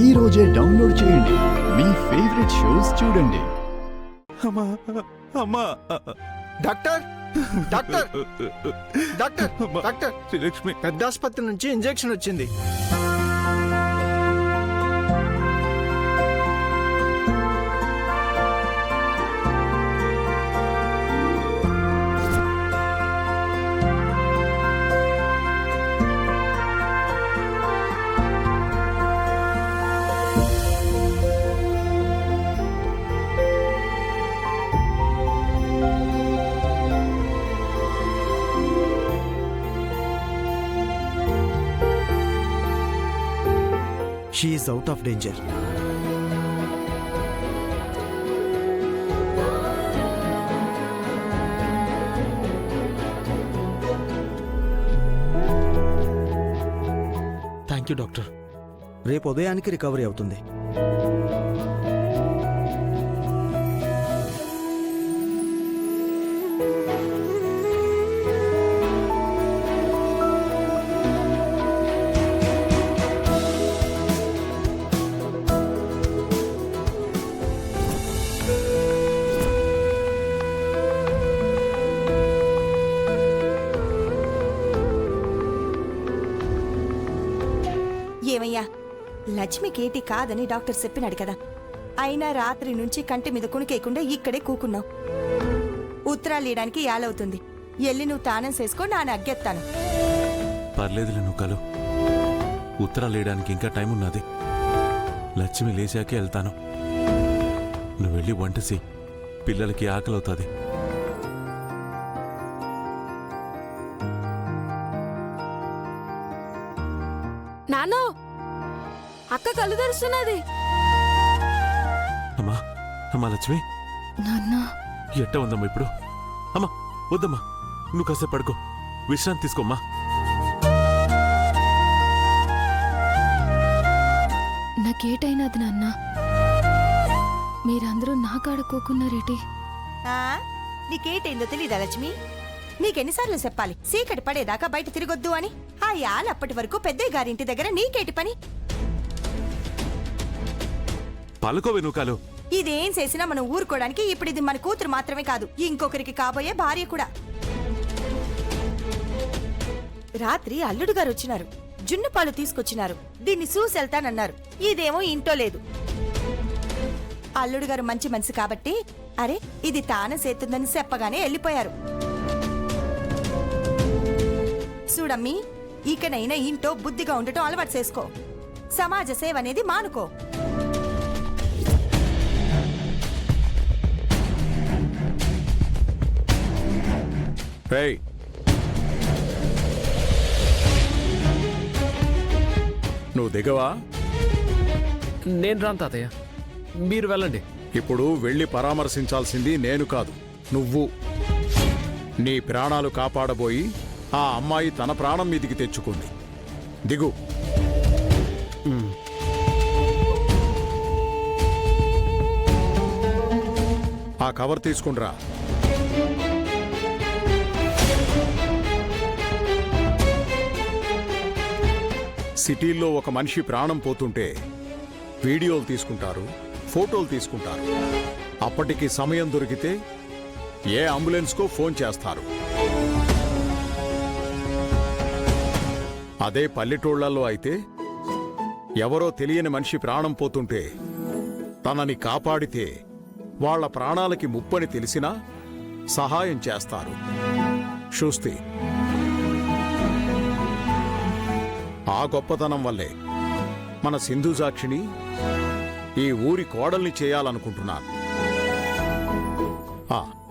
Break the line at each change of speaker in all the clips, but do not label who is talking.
ఈ రోజే డౌన్లోడ్ చేయండి. మీ ఫేవరెట్ షోస్ చూడండి.
అమ్మా అమ్మా
doctor doctor doctor doctor
Srilakshmi
పెద్ద ఆసుపత్రి నుంచి ఇంజెక్షన్ వచ్చింది.
She is out of danger.
Thank you doctor.
రేపు ఉదయానికి రికవరీ అవుతుంది.
ఏమయ్యా, లక్ష్మికేటి కాదని డాక్టర్ చెప్పినాడు కదా. అయినా రాత్రి నుంచి కంటి మీద కుణికేయకుండా ఇక్కడే కూకున్నావు. ఉత్తరాలు ఇయడానికి యాలవుతుంది. ఎల్లి నువ్వు తానం చేసుకో, నాన్న అగ్గెత్తాను.
పర్లేదులే నువ్వు. ఉత్తరాలు వేయడానికి ఇంకా టైం ఉన్నది. లక్ష్మి లేచాకే వెళ్తాను. నువ్వు వెళ్ళి వంట చేయి, పిల్లలకి ఆకలి అవుతుంది.
నానో, అక్క కళ్ళు తెరుస్తున్నది.
అమ్మా అమ్మా లక్ష్మి,
నాన్న
ఎట్ట ఉందమ్మా ఇప్పుడు? అమ్మా వద్దమ్మా, నువ్వు కాసేపు పడుకో, విశ్రాంతి తీసుకోమ్మా.
నాకేటైనది నాన్న, మీరందరూ నా కాడుకోకున్నారేటి?
నీకేటైందో తెలీదా లక్ష్మి? నీకెన్నిసార్లు చెప్పాలి సీకటి పడేదాకా బయట తిరగొద్దు అని? ఆ యాల అప్పటి వరకు పెద్దయ్య గారింటి దగ్గర నీకేటి పని?
పలుకోవే నువ్వు.
ఇదేం చేసినా మనం ఊరుకోవడానికి ఇప్పుడు ఇది మన కూతురు మాత్రమే కాదు, ఇంకొకరికి కాబోయే భార్య కూడా. రాత్రి అల్లుడు గారు వచ్చినారు, జున్ను పాలు తీసుకొచ్చినారు. దీన్ని చూసెళ్తానన్నారు. ఇదేమో ఇంటో లేదు. అల్లుడు గారు మంచి మనిషి కాబట్టి అరే ఇది తానే చేతుందని చెప్పగానే వెళ్ళిపోయారు. చూడమ్మి, ఇకనైనా ఇంట్లో బుద్ధిగా ఉండటం అలవాటు చేసుకో. సమాజ సేవ అనేది మానుకో.
నువ్వు దిగవా?
నేను రాను తాతయ్య, మీరు వెళ్ళండి.
ఇప్పుడు వెళ్ళి పరామర్శించాల్సింది నేను కాదు, నువ్వు. నీ ప్రాణాలు కాపాడబోయి ఆ అమ్మాయి తన ప్రాణం మీదికి తెచ్చుకుంది. దిగు. ఆ కవర్ తీసుకుండ్రా. సిటీల్లో ఒక మనిషి ప్రాణం పోతుంటే వీడియోలు తీసుకుంటారు, ఫోటోలు తీసుకుంటారు. అప్పటికి సమయం దొరికితే ఏ అంబులెన్స్కో ఫోన్ చేస్తారు. అదే పల్లెటూళ్లలో అయితే ఎవరో తెలియని మనిషి ప్రాణం పోతుంటే తనని కాపాడితే వాళ్ల ప్రాణాలకి ముప్పని తెలిసినా సహాయం చేస్తారు. చూస్తే ఆ గొప్పతనం వల్లే మన సింధుజాక్షిని ఈ ఊరి కోడల్ని చేయాలనుకుంటున్నాను.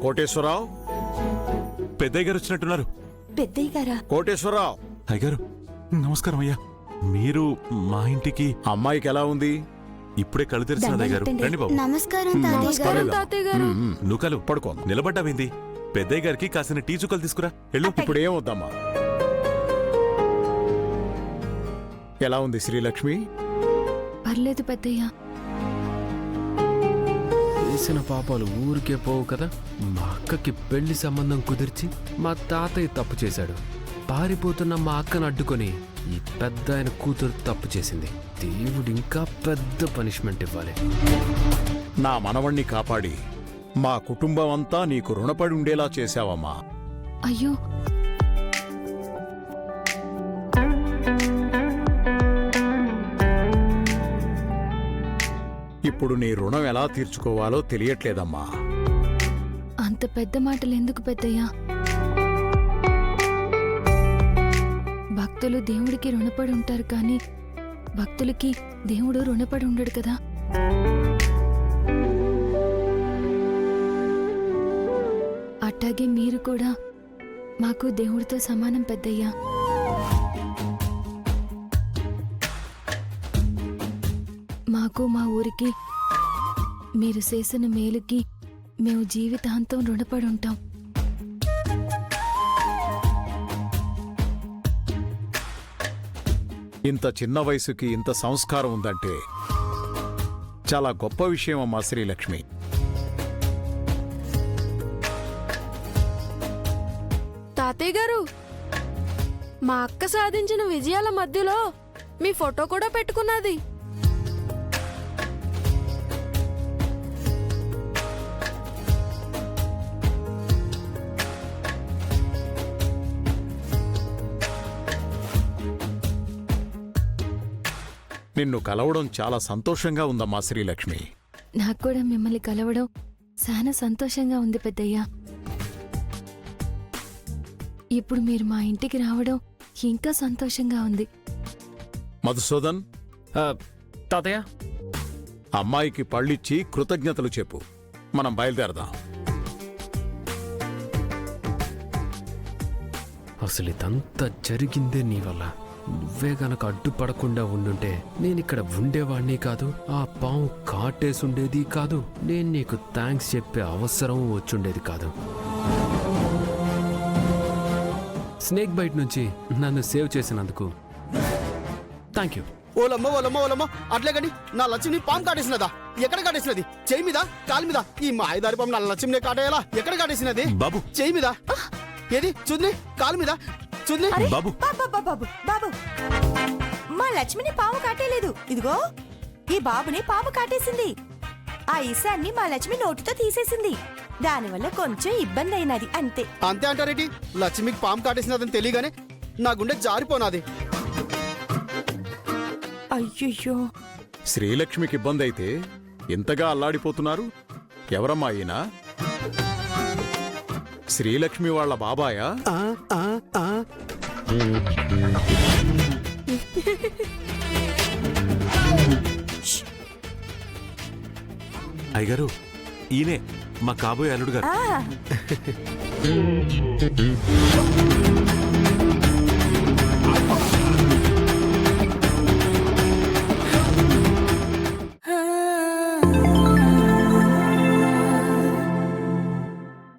కోటేశ్వరరావు.
పెద్దయ్య గారు వచ్చినట్టున్నారు.
పెద్దయ్య గారా?
కోటేశ్వరరావు.
అయ్యగారు నమస్కారం. అయ్యా, మీరు మా ఇంటికి.
అమ్మాయికి ఎలా ఉంది?
ఇప్పుడే కళ్ళు తెరిచిన అయ్యగారు. రండి బాబు.
నమస్కారం తాతయ్య గారు.
నువ్వు
పడుకో.
నిలబడ్డావింది. పెద్దయ్య గారికి కాసిన టీ చుక్కలు తీసుకురా. వెళ్ళు.
ఇప్పుడు ఏమవుద్దమ్మా? ఎలా ఉంది శ్రీలక్ష్మి?
పర్లేదు పెద్దయ్య.
చేసిన పాపాలు ఊరికే పోవు కదా. మా అక్కకి పెళ్లి సంబంధం కుదిర్చి మా తాతయ్య తప్పు చేశాడు. పారిపోతున్న మా అక్కను అడ్డుకొని ఈ పెద్ద ఆయన కూతురు తప్పు చేసింది. దేవుడు ఇంకా పెద్ద పనిష్మెంట్ ఇవ్వాలి.
నా మనవణ్ణి కాపాడి మా కుటుంబం అంతా నీకు రుణపడి ఉండేలా చేశావమ్మా.
అయ్యో
ఇప్పుడు నీ రుణం ఎలా తీర్చుకోవాలో తెలియట్లేదమ్మా.
అంత పెద్ద మాటలు ఎందుకు పెద్దయ్యా? భక్తులు దేవుడికి రుణపడి ఉంటారు కానీ భక్తులకి దేవుడు రుణపడి ఉండడు కదా. అట్టాగే మీరు కూడా మాకు దేవుడితో సమానం పెద్దయ్యా. మాకు మా ఊరికి మీరు చేసిన మేలుకి మేము జీవితాంతం రుణపడి ఉంటాం.
ఇంత చిన్న వయసుకి ఇంత సంస్కారం ఉందంటే చాలా గొప్ప విషయం అమ్మా శ్రీలక్ష్మి.
తాతయ్య గారు, మా అక్క సాధించిన విజయాల మధ్యలో మీ ఫోటో కూడా పెట్టుకున్నది.
నిన్ను కలవడం చాలా సంతోషంగా ఉందమ్మా శ్రీలక్ష్మి.
నాకు కూడా మిమ్మల్ని కలవడం చాలా సంతోషంగా ఉంది పెద్దయ్యా. ఇప్పుడు మీరు మా ఇంటికి రావడం ఇంకా సంతోషంగా ఉంది.
మధుసూదన్,
తాతయ్య,
అమ్మాయికి పళ్ళిచ్చి కృతజ్ఞతలు చెప్పు. మనం బయలుదేరదాం.
అసలు ఇదంతా జరిగిందే నీ వల్ల. నువ్వే గనక అడ్డుపడకుండా ఉండుంటే నేనిక్కడ ఉండేవాణ్ణి కాదు, ఆ పాము కాటేసుండేది కాదు, నేను నీకు థ్యాంక్స్ చెప్పే అవసరం వచ్చుండేది కాదు. స్నేక్ బైట్ నుంచి నన్ను సేవ్ చేసినందుకు థ్యాంక్ యూ.
ఓలమ్మ అట్లే గడి నా లక్ష్మిని పాము కాటేసినదా? ఎక్కడ కాటేసినది? చెయ్యి మీద, కాలు మీద? ఈ మాయదారి పాము నా లక్ష్మిని కాటేయాలా? ఎక్కడ కాటేసినది?
బాబు,
చెయ్యి మీద. ఏది చూద్ది? కాలు మీద చూద్ది?
బాబు,
బాబు బాబు, మా లక్ష్మిని పాము కాటేలేదు. ఇదిగో ఈ బాబుని పాము కాటేసింది. ఆ ఇసాన్ని మా లక్ష్మి నోటితో తీసేసింది. దానివల్ల కొంచెం ఇబ్బంది అయినది అంతే.
అంతే అంటారేటి? లక్ష్మికి పాము కాటేసినదని తెలియగానే నా గుండె జారిపోనాది.
అయ్యయ్యో,
శ్రీలక్ష్మికి ఇబ్బంది అయితే ఇంతగా అల్లాడిపోతున్నారు? ఎవరమ్మా ఈయన? శ్రీలక్ష్మి వాళ్ళ బాబాయా?
అయ్యగారు, ఈయనే మా కాబోయే అల్లుడు గారు.
ఆ